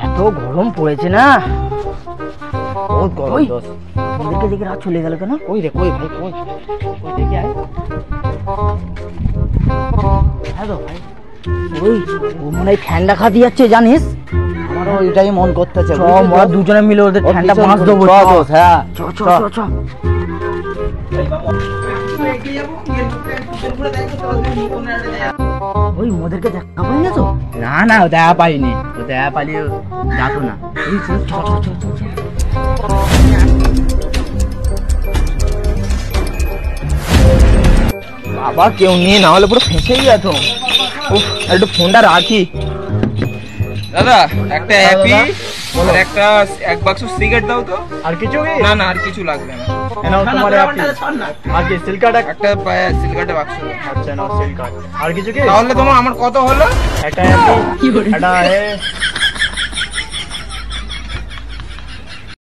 এত গরম পড়েছে না, বহুত গরম। দেখে দেখে রাত চলে গেল কেন? কই রে, কই ভাই, কই কই দেখে আয়। হ্যালো ভাই, ওই ও মনে হয় ঠান্ডা খাতে যাচ্ছে, জানিস? আমারও ওইটাই মন করতেছে। আমরা দুজনে মিলে ওদের ঠান্ডা বাঁশ দেবো। হ্যাঁ চ চ চ চ। ওই মোদেরকে দেখা পাই না তো? না না, ও দেখা পাইনি, ও দেখা পাইলে যাতো না। চ চ চ চ চ। বাবা কেউ নিয়ে না হলে পুরো ফেঁসেই যেত। একটু ফোনটা রাখি। দাদা একটা হ্যাপি আর একটা এক বাক্স সিগারেট দাও তো। আর কিছু না না, আর কিছু লাগবে না। নাও তোমার হ্যাপি। আর কি সিল কার্ড? একটা সিগারেটের বাক্স দাও। আচ্ছা নাও সিল কার্ড। আর কিছু কি? তাহলে তোমার আমার কত হলো? একটা হ্যাপি, একটা